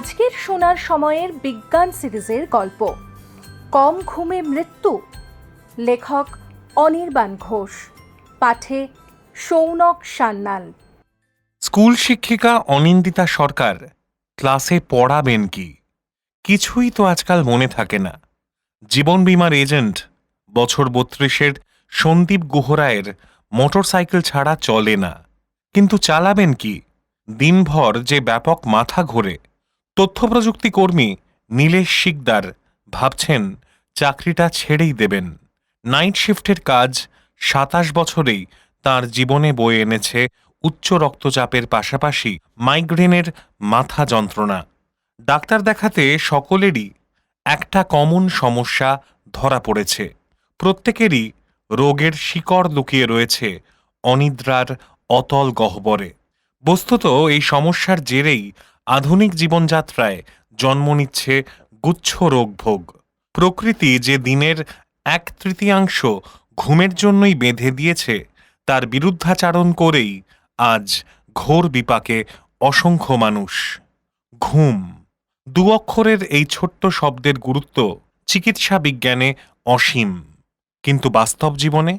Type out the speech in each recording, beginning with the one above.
আজকের শোনার সময়ের বিজ্ঞান সিরিজের গল্প কম ঘুমে মৃত্যু। লেখক অনির্বাণ ঘোষ, পাঠে সৌনক সান্যাল। স্কুল শিক্ষিকা অনিন্দিতা সরকার ক্লাসে পড়াবেন কি কিছুই তো আজকাল মনে থাকে না। জীবন বীমার এজেন্ট বছর ৩২-এর সন্দীপ গুহরায়ের মোটরসাইকেল ছাড়া চলে না, কিন্তু চালাবেন কি? দিনভর যে ব্যাপক মাথা ঘোরে। তথ্যপ্রযুক্তি কর্মী নীলেশ শিকদার ভাবছেন চাকরিটা ছেড়েই দেবেন। নাইট শিফটের কাজ ২৭ বছরেই তার জীবনে বয়ে এনেছে উচ্চ রক্তচাপের পাশাপাশি মাইগ্রেনের মাথা যন্ত্রণা। ডাক্তার দেখাতে সকলেরই একটা কমন সমস্যা ধরা পড়েছে। প্রত্যেকেরই রোগের শিকড় লুকিয়ে রয়েছে অনিদ্রার অতল গহ্বরে। বস্তুত এই সমস্যার জেরেই আধুনিক জীবনযাত্রায় জন্ম নিচ্ছে গুচ্ছ রোগভোগ। প্রকৃতি যে দিনের ১/৩ ঘুমের জন্যই বেঁধে দিয়েছে, তার বিরুদ্ধাচারণ করেই আজ ঘোর বিপাকে অসংখ্য মানুষ। ঘুম, ২ অক্ষরের এই ছোট্ট শব্দের গুরুত্ব চিকিৎসা বিজ্ঞানে অসীম, কিন্তু বাস্তব জীবনে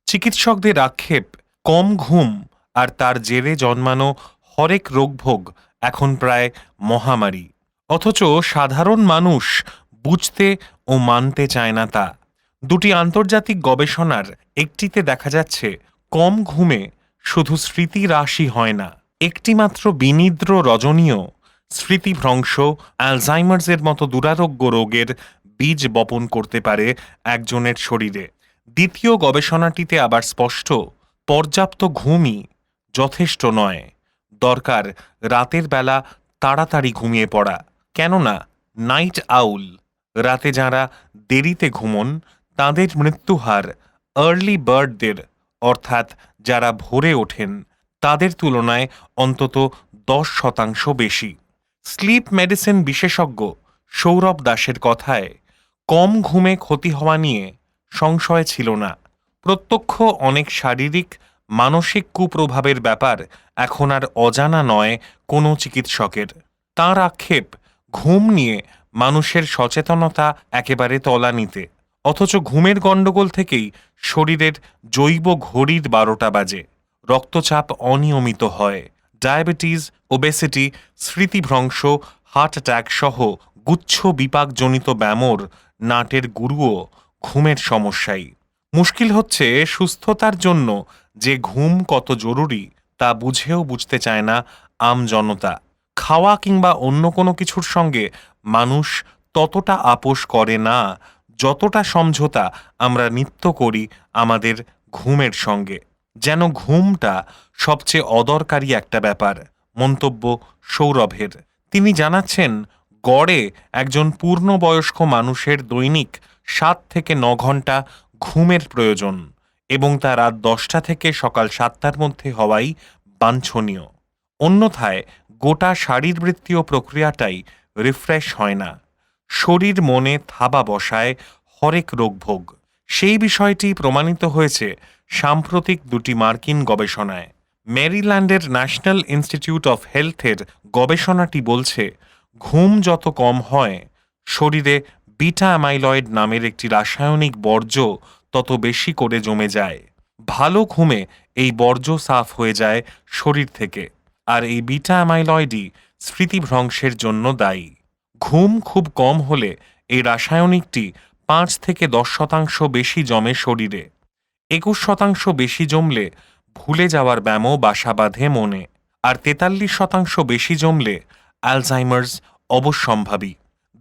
চিকিৎসকদের আক্ষেপ কম ঘুম আর তার জেরে জন্মানো হরেক রোগভোগ এখন প্রায় মহামারী। অথচ সাধারণ মানুষ বুঝতে ও মানতে চায় না তা। দুটি আন্তর্জাতিক গবেষণার একটিতে দেখা যাচ্ছে কম ঘুমে শুধু স্মৃতিহ্রাসই হয় না, একটিমাত্র বিনিদ্র রজনীয় স্মৃতিভ্রংশ অ্যালজাইমার্সের মতো দুরারোগ্য রোগের বীজ বপন করতে পারে একজনের শরীরে। দ্বিতীয় গবেষণাটিতে আবার স্পষ্ট, পর্যাপ্ত ঘুমই যথেষ্ট নয়, দরকার রাতের বেলা তাড়াতাড়ি ঘুমিয়ে পড়া। কেননা নাইট আউল, রাতে যাঁরা দেরিতে ঘুমন তাঁদের মৃত্যুহার আর্লি বার্ডদের অর্থাৎ যারা ভোরে ওঠেন তাদের তুলনায় অন্তত ১০% বেশি। স্লিপ মেডিসিন বিশেষজ্ঞ সৌরভ দাসের কথায় কম ঘুমে ক্ষতি হওয়া নিয়ে সংশয় ছিল না। প্রত্যক্ষ অনেক শারীরিক মানসিক কুপ্রভাবের ব্যাপার এখন আর অজানা নয় কোনো চিকিৎসকের। তাঁর আক্ষেপ, ঘুম নিয়ে মানুষের সচেতনতা একেবারে তলানিতে, অথচ ঘুমের গণ্ডগোল থেকেই শরীরের জৈব ঘড়ির ১২টা বাজে। রক্তচাপ অনিয়মিত হয়, ডায়াবেটিস, ওবেসিটি, স্মৃতিভ্রংশ, হার্ট অ্যাটাক সহ গুচ্ছ বিপাকজনিত ব্যামোর নাটের গুরুও ঘুমের সমস্যাই। মুশকিল হচ্ছে সুস্থতার জন্য যে ঘুম কত জরুরি তা বুঝেও বুঝতে চায় না আমজনতা। খাওয়া কিংবা অন্য কোনো কিছুর সঙ্গে মানুষ ততটা আপোষ করে না যতটা সমঝোতা আমরা নিত্য করি আমাদের ঘুমের সঙ্গে। যেন ঘুমটা সবচেয়ে অদরকারি একটা ব্যাপার। মন্তব্য সৌরভের। তিনি জানাচ্ছেন, গড়ে একজন পূর্ণবয়স্ক মানুষের দৈনিক ৭ থেকে ৯ ঘন্টা ঘুমের প্রয়োজন এবং তা রাত ১০টা থেকে সকাল ৭টার মধ্যে হওয়াই বাঞ্ছনীয়। অন্যথায় গোটা শারীরবৃত্তীয় প্রক্রিয়াটাই রিফ্রেশ হয় না, শরীর মনে থাবা বসায় হরেক রোগভোগ। সেই বিষয়টি প্রমাণিত হয়েছে সাম্প্রতিক দুটি মার্কিন গবেষণায়। মেরিল্যান্ডের ন্যাশনাল ইনস্টিটিউট অফ হেলথের গবেষণাটি বলছে, ঘুম যত কম হয় শরীরে বিটা অ্যামাইলয়েড নামের একটি রাসায়নিক বর্জ্য তত বেশি করে জমে যায়। ভালো ঘুমে এই বর্জ্য সাফ হয়ে যায় শরীর থেকে, আর এই বিটা অ্যামাইলয়েডই স্মৃতিভ্রংশের জন্য দায়ী। ঘুম খুব কম হলে এই রাসায়নিকটি ৫ থেকে ১০% বেশি জমে শরীরে। ২১% বেশি জমলে ভুলে যাওয়ার ব্যামো বাসা বাঁধে মনে, আর ৪৩% বেশি জমলে অ্যালজাইমার্স অবশ্যম্ভাবী।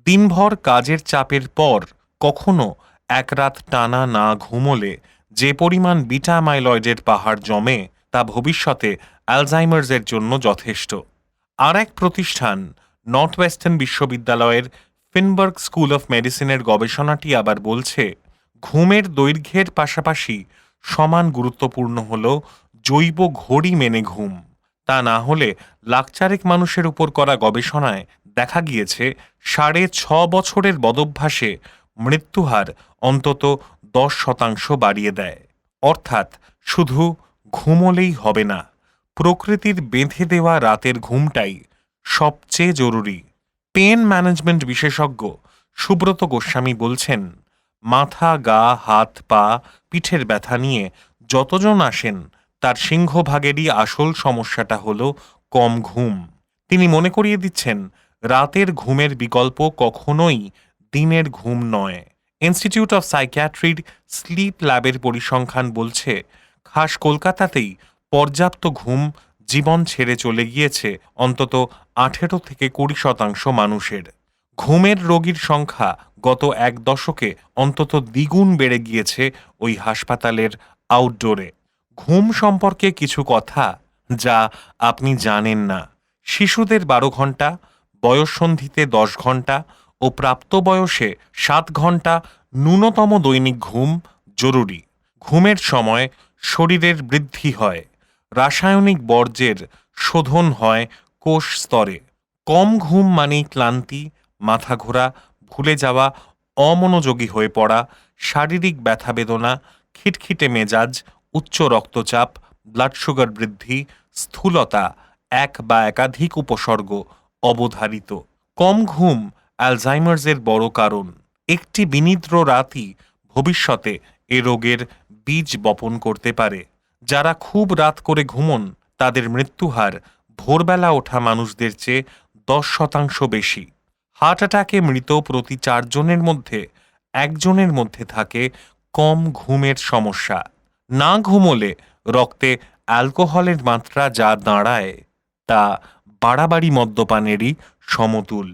দিনভর কাজের চাপের পর কখনো এক রাত টানা না ঘুমোলে যে পরিমাণ বিটা অ্যামাইলয়েডের পাহাড় জমে তা ভবিষ্যতে অ্যালজাইমার্সের জন্য যথেষ্ট। আর এক প্রতিষ্ঠান নর্থ ওয়েস্টার্ন বিশ্ববিদ্যালয়ের ফিনবার্গ স্কুল অফ মেডিসিনের গবেষণাটি আবার বলছে, ঘুমের দৈর্ঘ্যের পাশাপাশি সমান গুরুত্বপূর্ণ হল জৈব ঘড়ি মেনে ঘুম। তা না হলে লাখচারেক মানুষের উপর করা গবেষণায় দেখা গিয়েছে ৬.৫ বছরের বদভ্যাসে মৃত্যুহার অন্তত ১০% বাড়িয়ে দেয়। অর্থাৎ শুধু ঘুমোলেই হবে না, প্রকৃতির বেঁধে দেওয়া রাতের ঘুমটাই সবচেয়ে জরুরি। পেন ম্যানেজমেন্ট বিশেষজ্ঞ সুব্রত গোস্বামী বলছেন, মাথা, গা, হাত, পা, পিঠের ব্যথা নিয়ে যতজন আসেন তার সিংহভাগেরই আসল সমস্যাটা হলো কম ঘুম। তিনি মনে করিয়ে দিচ্ছেন, রাতের ঘুমের বিকল্প কখনোই দিনের ঘুম নয়। ইনস্টিটিউট অফ সাইকিয়াট্রির স্লিপ ল্যাবের পরিসংখ্যান বলছে, খাস কলকাতাতেই পর্যাপ্ত ঘুম জীবন ছেড়ে চলে গিয়েছে অন্তত 18-20% মানুষের। ঘুমের রোগীর সংখ্যা গত এক দশকে অন্তত দ্বিগুণ বেড়ে গিয়েছে ওই হাসপাতালের আউটডোরে। ঘুম সম্পর্কে কিছু কথা যা আপনি জানেন না। শিশুদের 12 ঘন্টা, বয়ঃসন্ধিতে 10 ঘন্টা ও প্রাপ্তবয়সে 7 ঘন্টা ন্যূনতম দৈনিক ঘুম জরুরি। ঘুমের সময় শরীরের বৃদ্ধি হয়, রাসায়নিক বর্জ্যের শোধন হয় কোষ স্তরে। কম ঘুম মানেই ক্লান্তি, মাথা ঘোরা, ভুলে যাওয়া, অমনোযোগী হয়ে পড়া, শারীরিক ব্যথা বেদনা, খিটখিটে মেজাজ, উচ্চ রক্তচাপ, ব্লাড সুগার বৃদ্ধি, স্থূলতা, এক বা একাধিক উপসর্গ অবধারিত। কম ঘুম অ্যালজাইমার্সের বড় কারণ। একটি বিনিদ্র রাতই ভবিষ্যতে এ রোগের বীজ বপন করতে পারে। যারা খুব রাত করে ঘুমন তাদের মৃত্যুহার ভোরবেলা ওঠা মানুষদের চেয়ে 10% বেশি। হার্ট অ্যাটাকে মৃত প্রতি 4 জনের মধ্যে 1 জনের মধ্যে থাকে কম ঘুমের সমস্যা। না ঘুমোলে রক্তে অ্যালকোহলের মাত্রা যা দাঁড়ায় তা বাড়াবাড়ি মদ্যপানেরই সমতুল।